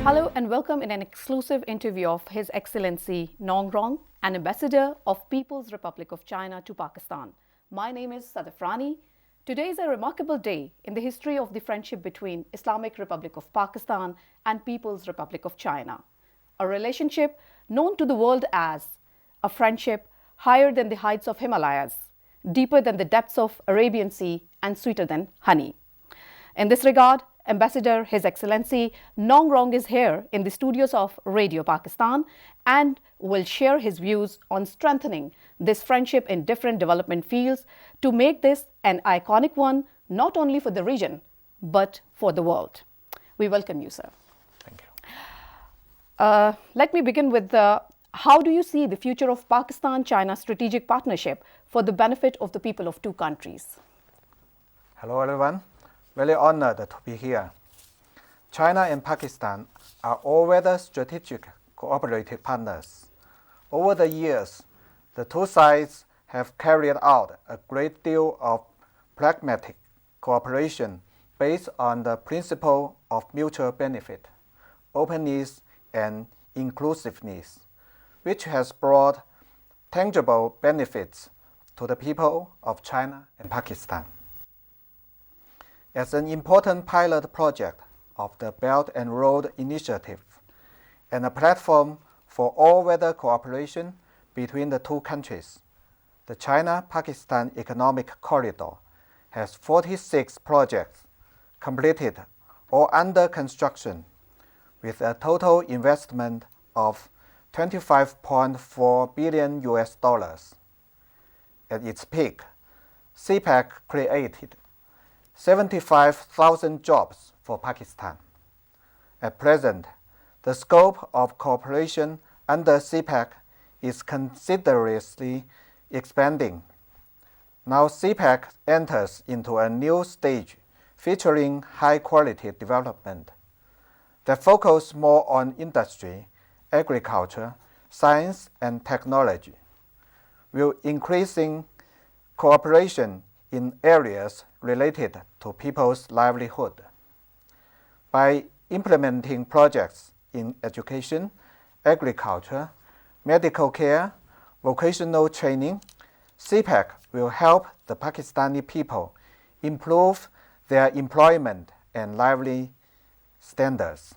Hello and welcome in an exclusive interview of His Excellency Nong Rong, an ambassador of People's Republic of China to Pakistan. My name is Sadaf Rani. Today is a remarkable day in the history of the friendship between Islamic Republic of Pakistan and People's Republic of China. A relationship known to the world as a friendship higher than the heights of Himalayas, deeper than the depths of Arabian Sea, and sweeter than honey. In this regard, Ambassador His Excellency Nong Rong is here in the studios of Radio Pakistan and will share his views on strengthening this friendship in different development fields to make this an iconic one not only for the region but for the world. We welcome you, sir. Thank you. Let me begin with how do you see the future of Pakistan-China strategic partnership for the benefit of the people of two countries? Hello, everyone. Very honored to be here. China and Pakistan are all-weather strategic cooperative partners. Over the years, the two sides have carried out a great deal of pragmatic cooperation based on the principle of mutual benefit, openness, and inclusiveness, which has brought tangible benefits to the people of China and Pakistan. As an important pilot project of the Belt and Road Initiative and a platform for all-weather cooperation between the two countries, the China-Pakistan Economic Corridor has 46 projects completed or under construction with a total investment of $25.4 billion US. At its peak, CPEC created 75,000 jobs for Pakistan. At present, the scope of cooperation under CPEC is considerably expanding. Now CPEC enters into a new stage featuring high-quality development that focuses more on industry, agriculture, science, and technology, while increasing cooperation in areas related to people's livelihood. By implementing projects in education, agriculture, medical care, vocational training, CPEC will help the Pakistani people improve their employment and lively standards.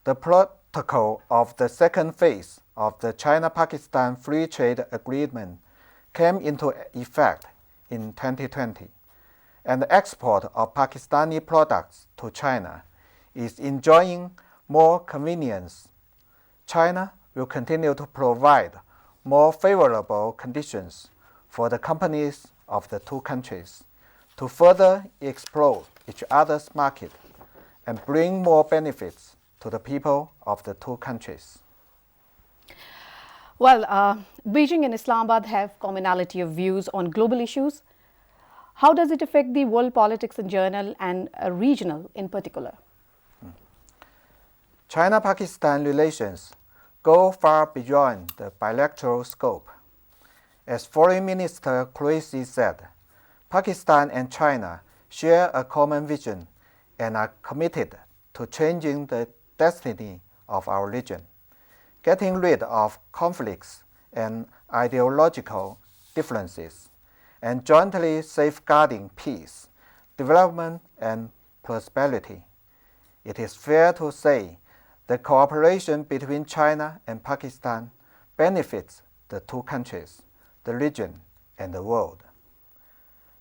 The protocol of the second phase of the China-Pakistan Free Trade Agreement came into effect in 2020, and the export of Pakistani products to China is enjoying more convenience. China will continue to provide more favorable conditions for the companies of the two countries to further explore each other's market and bring more benefits to the people of the two countries. Well, Beijing and Islamabad have commonality of views on global issues. How does it affect the world politics in general and regional in particular? China-Pakistan relations go far beyond the bilateral scope. As Foreign Minister Qureshi said, Pakistan and China share a common vision and are committed to changing the destiny of our region, getting rid of conflicts and ideological differences, and jointly safeguarding peace, development, and prosperity. It is fair to say that cooperation between China and Pakistan benefits the two countries, the region, and the world.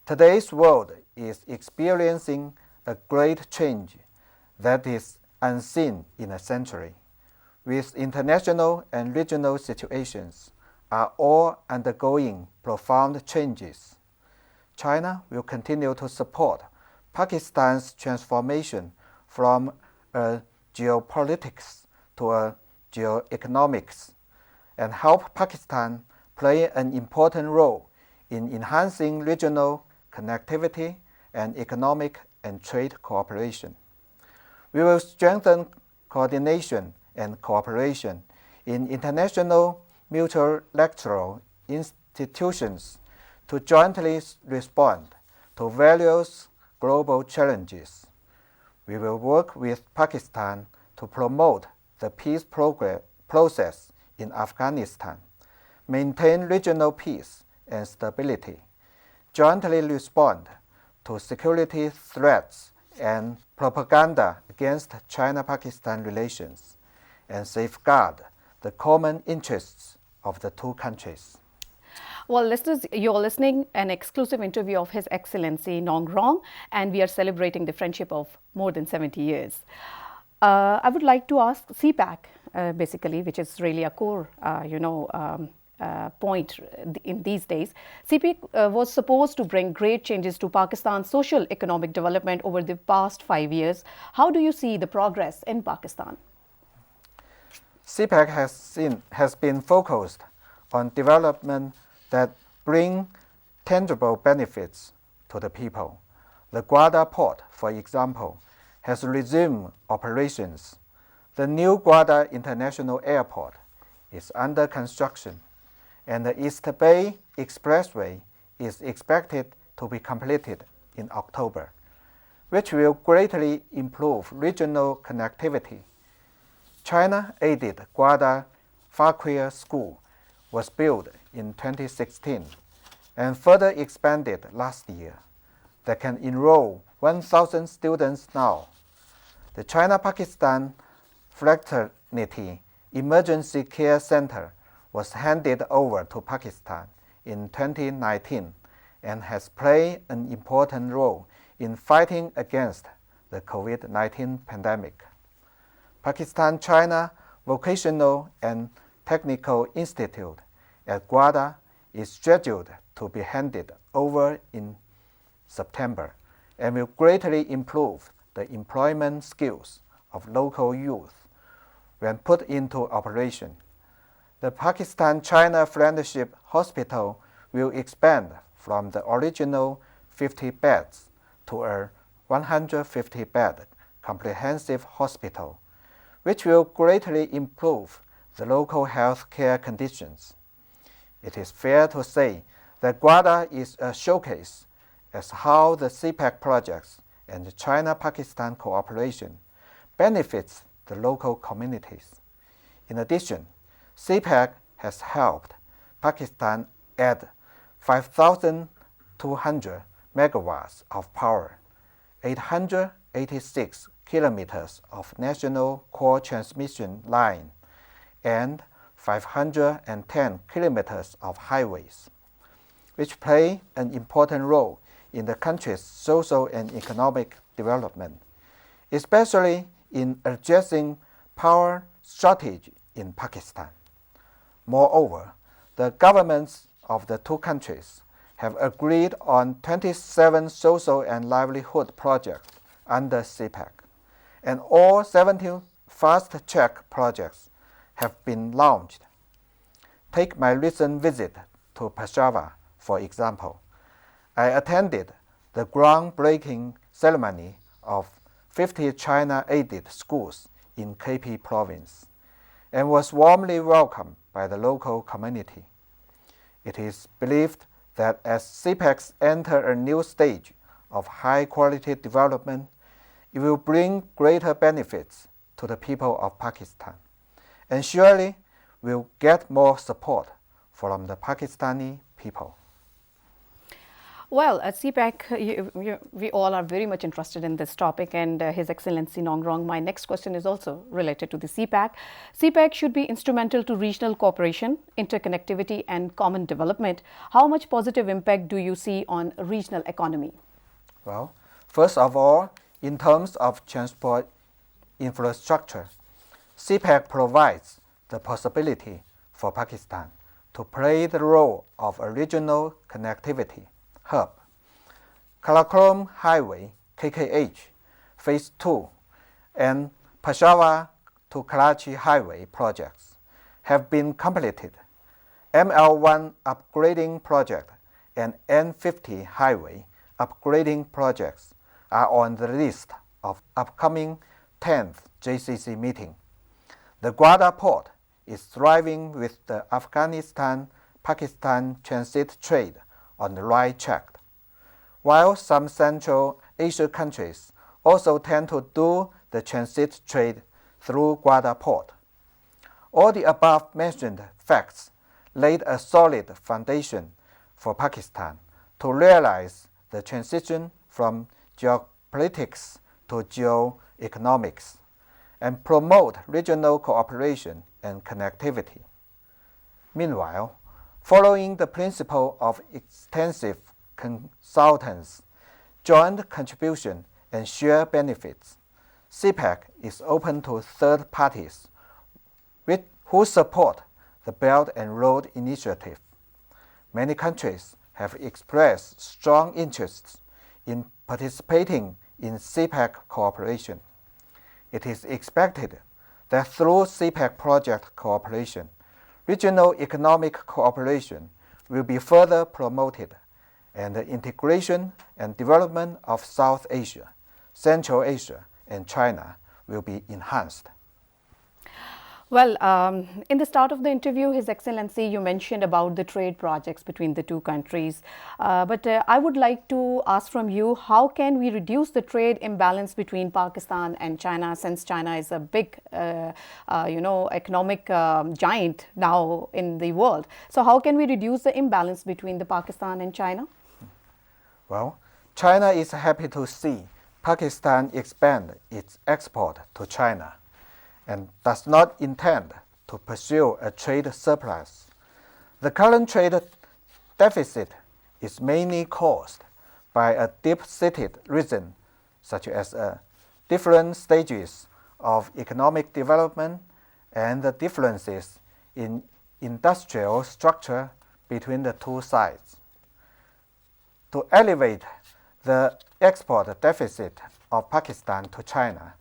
Today's world is experiencing a great change that is unseen in a century, with international and regional situations are all undergoing profound changes. China will continue to support Pakistan's transformation from a geopolitics to a geoeconomics and help Pakistan play an important role in enhancing regional connectivity and economic and trade cooperation. We will strengthen coordination and cooperation in international multilateral institutions to jointly respond to various global challenges. We will work with Pakistan to promote the peace process in Afghanistan, maintain regional peace and stability, jointly respond to security threats and propaganda against China-Pakistan relations, and safeguard the common interests of the two countries. Well, listeners, you're listening an exclusive interview of His Excellency Nong Rong, and we are celebrating the friendship of more than 70 years. I would like to ask CPEC, basically, which is really a core, point in these days. CPEC was supposed to bring great changes to Pakistan's social economic development over the past 5 years. How do you see the progress in Pakistan? CPEC has been focused on development that bring tangible benefits to the people. The Gwadar port, for example, has resumed operations. The new Gwadar International Airport is under construction, and the East Bay Expressway is expected to be completed in October, which will greatly improve regional connectivity. China-aided Gwadar Farquhar School was built in 2016 and further expanded last year, that can enroll 1,000 students now. The China-Pakistan Fraternity Emergency Care Center was handed over to Pakistan in 2019 and has played an important role in fighting against the COVID-19 pandemic. Pakistan-China Vocational and Technical Institute at Gwadar is scheduled to be handed over in September and will greatly improve the employment skills of local youth when put into operation. The Pakistan-China Friendship Hospital will expand from the original 50 beds to a 150-bed comprehensive hospital, which will greatly improve the local health care conditions. It is fair to say that Gwadar is a showcase as how the CPEC projects and the China-Pakistan cooperation benefits the local communities. In addition, CPEC has helped Pakistan add 5,200 megawatts of power, 886 kilometers of national core transmission line, and 510 kilometers of highways, which play an important role in the country's social and economic development, especially in addressing power shortage in Pakistan. Moreover, the governments of the two countries have agreed on 27 social and livelihood projects under CPEC, and all 17 fast-track projects have been launched. Take my recent visit to Peshawar, for example. I attended the groundbreaking ceremony of 50 China-aided schools in KP province and was warmly welcomed by the local community. It is believed that as CPECs enter a new stage of high-quality development, it will bring greater benefits to the people of Pakistan, and surely will get more support from the Pakistani people. Well, at CPEC, we all are very much interested in this topic, and His Excellency Nong Rong, my next question is also related to the CPEC. CPEC should be instrumental to regional cooperation, interconnectivity, and common development. How much positive impact do you see on regional economy? Well, first of all, in terms of transport infrastructure, CPEC provides the possibility for Pakistan to play the role of a regional connectivity hub. Karakoram Highway KKH Phase 2 and Peshawar to Karachi Highway projects have been completed. ML1 upgrading project and N50 highway upgrading projects are on the list of upcoming 10th JCC meeting. The Gwadar port is thriving with the Afghanistan-Pakistan transit trade on the right track, while some Central Asia countries also tend to do the transit trade through Gwadar port. All the above-mentioned facts laid a solid foundation for Pakistan to realize the transition from geopolitics to geoeconomics and promote regional cooperation and connectivity. Meanwhile, following the principle of extensive consultants, joint contribution, and shared benefits, CPEC is open to third parties who support the Belt and Road Initiative. Many countries have expressed strong interests in participating in CPEC cooperation. It is expected that through CPEC project cooperation, regional economic cooperation will be further promoted, and the integration and development of South Asia, Central Asia, and China will be enhanced. Well, in the start of the interview, His Excellency, you mentioned about the trade projects between the two countries. But I would like to ask from you, how can we reduce the trade imbalance between Pakistan and China, since China is a big, economic giant now in the world? So how can we reduce the imbalance between the Pakistan and China? Well, China is happy to see Pakistan expand its export to China and does not intend to pursue a trade surplus. The current trade deficit is mainly caused by a deep-seated reason, such as different stages of economic development and the differences in industrial structure between the two sides. To elevate the export deficit of Pakistan to China,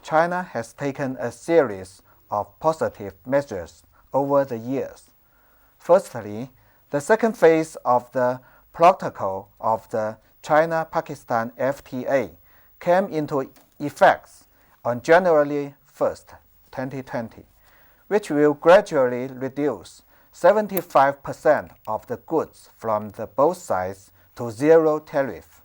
China has taken a series of positive measures over the years. Firstly, the second phase of the protocol of the China-Pakistan FTA came into effect on January 1st, 2020, which will gradually reduce 75% of the goods from both sides to zero tariff.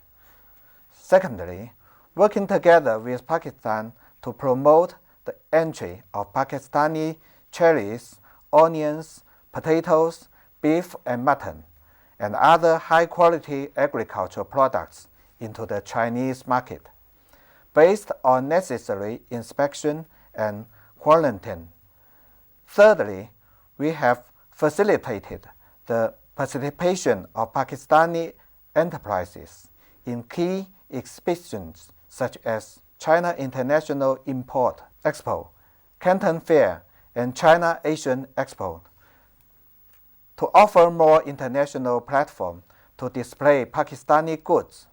Secondly, working together with Pakistan to promote the entry of Pakistani cherries, onions, potatoes, beef and mutton, and other high-quality agricultural products into the Chinese market, based on necessary inspection and quarantine. Thirdly, we have facilitated the participation of Pakistani enterprises in key exhibitions such as China International Import Expo, Canton Fair, and China Asian Expo, to offer more international platform to display Pakistani goods.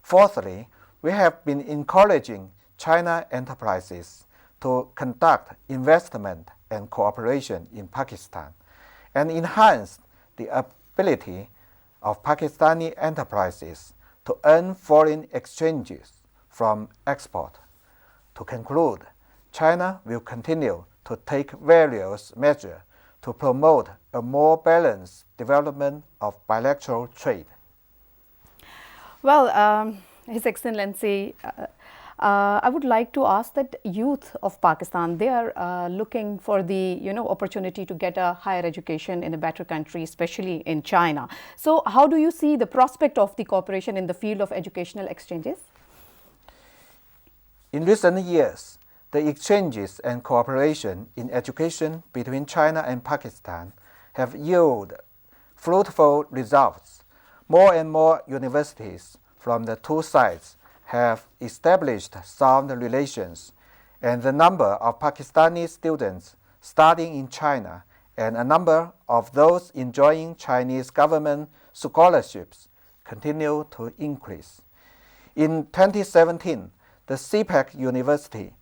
Fourthly, we have been encouraging China enterprises to conduct investment and cooperation in Pakistan and enhance the ability of Pakistani enterprises to earn foreign exchanges from export. To conclude, China will continue to take various measures to promote a more balanced development of bilateral trade. Well, His Excellency, I would like to ask that youth of Pakistan, they are looking for the opportunity to get a higher education in a better country, especially in China. So how do you see the prospect of the cooperation in the field of educational exchanges? In recent years, the exchanges and cooperation in education between China and Pakistan have yielded fruitful results. More and more universities from the two sides have established sound relations, and the number of Pakistani students studying in China and a number of those enjoying Chinese government scholarships continue to increase. In 2017, the CPEC University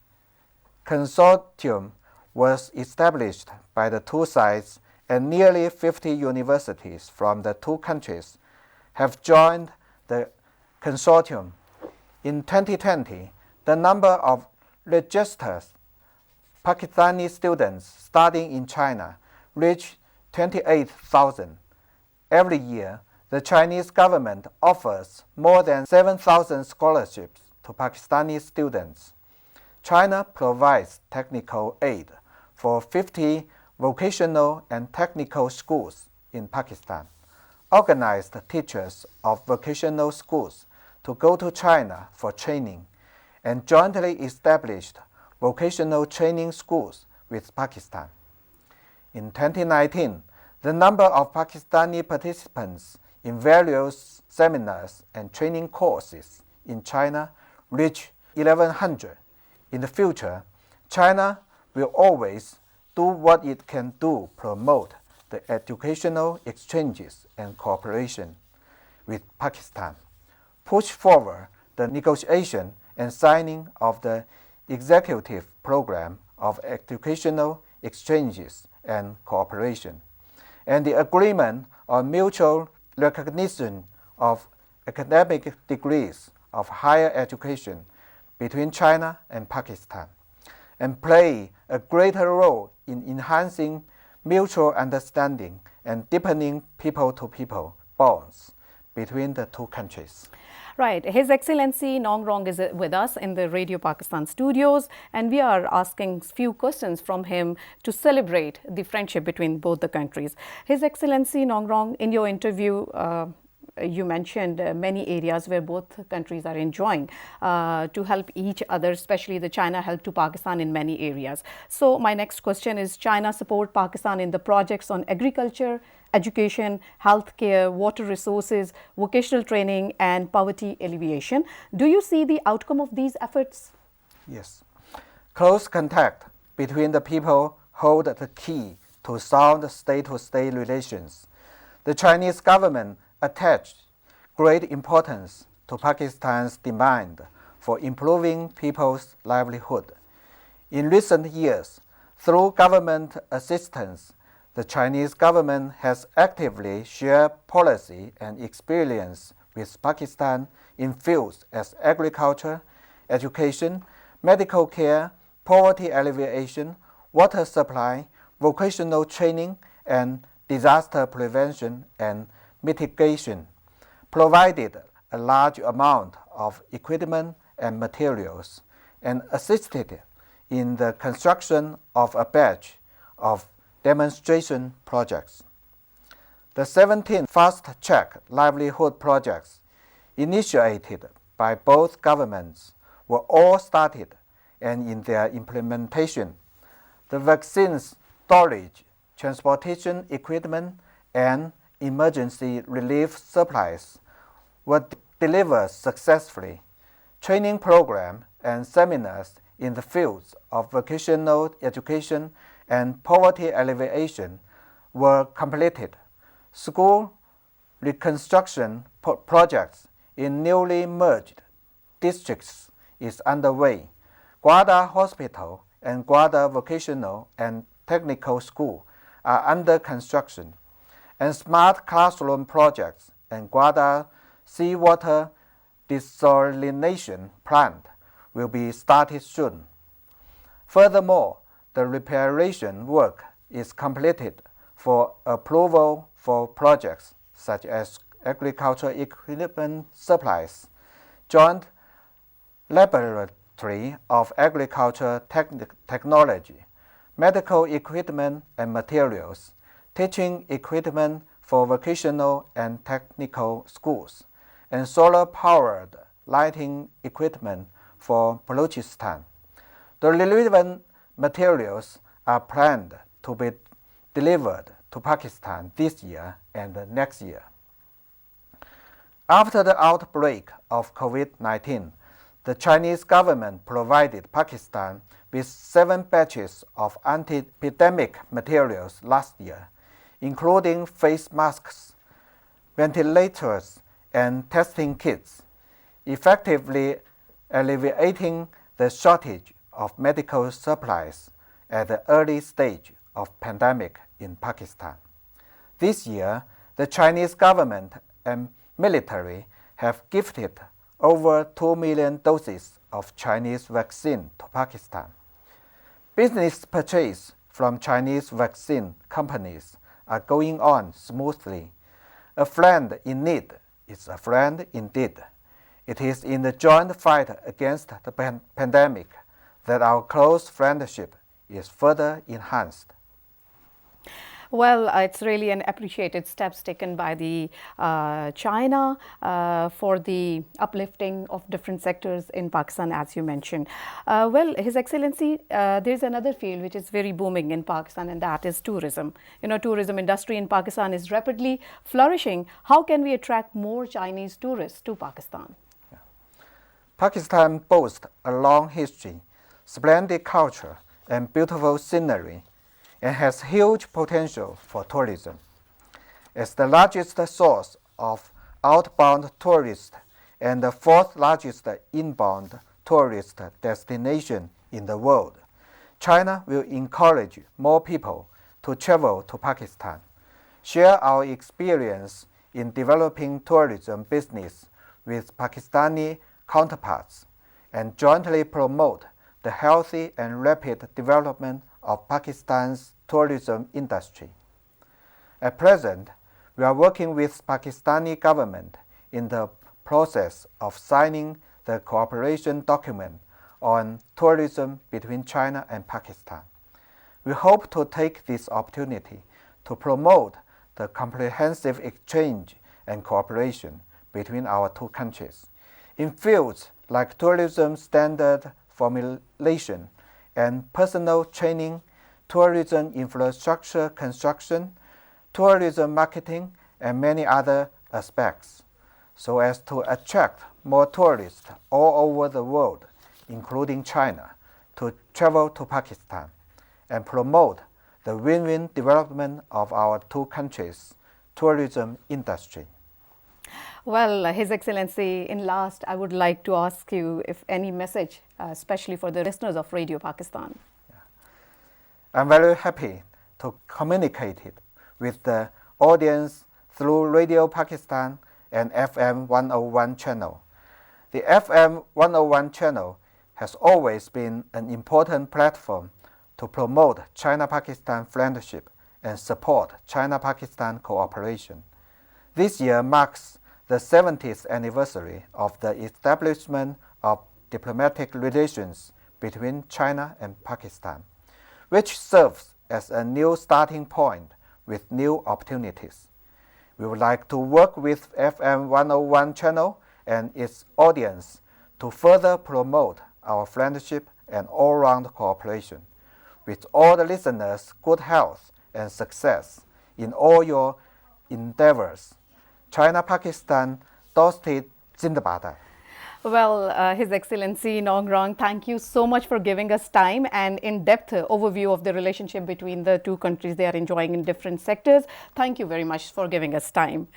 Consortium was established by the two sides, and nearly 50 universities from the two countries have joined the consortium. In 2020, the number of registered Pakistani students studying in China reached 28,000. Every year, the Chinese government offers more than 7,000 scholarships to Pakistani students. China provides technical aid for 50 vocational and technical schools in Pakistan, organized teachers of vocational schools to go to China for training, and jointly established vocational training schools with Pakistan. In 2019, the number of Pakistani participants in various seminars and training courses in China reached 1,100. In the future, China will always do what it can to promote the educational exchanges and cooperation with Pakistan, push forward the negotiation and signing of the Executive Program of Educational Exchanges and Cooperation, and the Agreement on Mutual Recognition of Academic Degrees of Higher Education between China and Pakistan, and play a greater role in enhancing mutual understanding and deepening people-to-people bonds between the two countries. Right. His Excellency Nong Rong is with us in the Radio Pakistan studios, and we are asking few questions from him to celebrate the friendship between both the countries. His Excellency Nong Rong, in your interview, you mentioned many areas where both countries are enjoying to help each other, especially the China help to Pakistan in many areas. So my next question is, China support Pakistan in the projects on agriculture, education, healthcare, water resources, vocational training, and poverty alleviation. Do you see the outcome of these efforts? Yes. Close contact between the people hold the key to sound state-to-state relations. The Chinese government attached great importance to Pakistan's demand for improving people's livelihood. In recent years, through government assistance, the Chinese government has actively shared policy and experience with Pakistan in fields as agriculture, education, medical care, poverty alleviation, water supply, vocational training, and disaster prevention and mitigation, provided a large amount of equipment and materials, and assisted in the construction of a batch of demonstration projects. The 17 fast-track livelihood projects initiated by both governments were all started, and in their implementation, the vaccine storage, transportation equipment, and emergency relief supplies were delivered successfully. Training programs and seminars in the fields of vocational education and poverty alleviation were completed. School reconstruction projects in newly merged districts is underway. Gwada Hospital and Gwada Vocational and Technical School are under construction, and smart classroom projects and Gwada seawater desalination plant will be started soon. Furthermore, the reparation work is completed for approval for projects such as agricultural equipment supplies, joint laboratory of agriculture technology, medical equipment and materials, teaching equipment for vocational and technical schools, and solar-powered lighting equipment for Balochistan. The relevant materials are planned to be delivered to Pakistan this year and next year. After the outbreak of COVID-19, the Chinese government provided Pakistan with 7 batches of anti-epidemic materials last year, including face masks, ventilators, and testing kits, effectively alleviating the shortage of medical supplies at the early stage of pandemic in Pakistan. This year, the Chinese government and military have gifted over 2 million doses of Chinese vaccine to Pakistan. Business purchase from Chinese vaccine companies are going on smoothly. A friend in need is a friend indeed. It is in the joint fight against the pandemic that our close friendship is further enhanced. Well, it's really an appreciated steps taken by the China for the uplifting of different sectors in Pakistan, as you mentioned. Well, His Excellency, there's another field which is very booming in Pakistan, and that is tourism. Tourism industry in Pakistan is rapidly flourishing. How can we attract more Chinese tourists to Pakistan? Pakistan boasts a long history, splendid culture, and beautiful scenery, and has huge potential for tourism. As the largest source of outbound tourists and the fourth largest inbound tourist destination in the world, China will encourage more people to travel to Pakistan, share our experience in developing tourism business with Pakistani counterparts, and jointly promote the healthy and rapid development of Pakistan's tourism industry. At present, we are working with Pakistani government in the process of signing the cooperation document on tourism between China and Pakistan. We hope to take this opportunity to promote the comprehensive exchange and cooperation between our two countries in fields like tourism standard formulation and personal training, tourism infrastructure construction, tourism marketing, and many other aspects, so as to attract more tourists all over the world, including China, to travel to Pakistan and promote the win-win development of our two countries' tourism industry. Well, His Excellency, in last, I would like to ask you if any message, especially for the listeners of Radio Pakistan. I'm very happy to communicate it with the audience through Radio Pakistan and FM 101 channel. The FM 101 channel has always been an important platform to promote China-Pakistan friendship and support China-Pakistan cooperation. This year marks the 70th anniversary of the establishment of diplomatic relations between China and Pakistan, which serves as a new starting point with new opportunities. We would like to work with FM 101 channel and its audience to further promote our friendship and all-round cooperation. With all the listeners, good health and success in all your endeavors. China-Pakistan, Dosti Zindabad. Well, His Excellency Nong Rong, thank you so much for giving us time and in-depth overview of the relationship between the two countries they are enjoying in different sectors. Thank you very much for giving us time.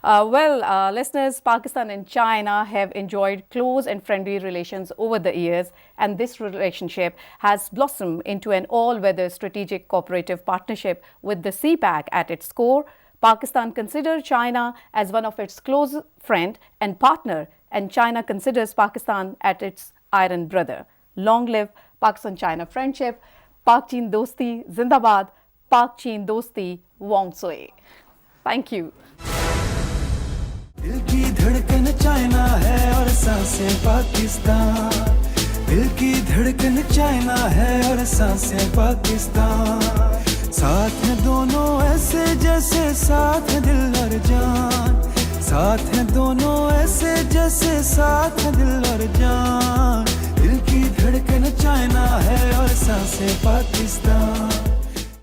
Listeners, Pakistan and China have enjoyed close and friendly relations over the years, and this relationship has blossomed into an all-weather strategic cooperative partnership with the CPEC at its core. Pakistan considers China as one of its close friend and partner, and China considers Pakistan as its iron brother. Long live Pakistan-China friendship. Pak-Chin Dosti Zindabad. Pak-Chin Dosti Wong Sui. Thank you. दिल की धड़कन China है और सांसें पाकिस्तान. दिल की धड़कन China है और सांसें पाकिस्तान. साथ हैं दोनों ऐसे जैसे साथ हैं दिल और जान. साथ हैं दोनों ऐसे जैसे साथ हैं दिल और जान. दिल की धड़कन चाइना है और सांसें पाकिस्तान.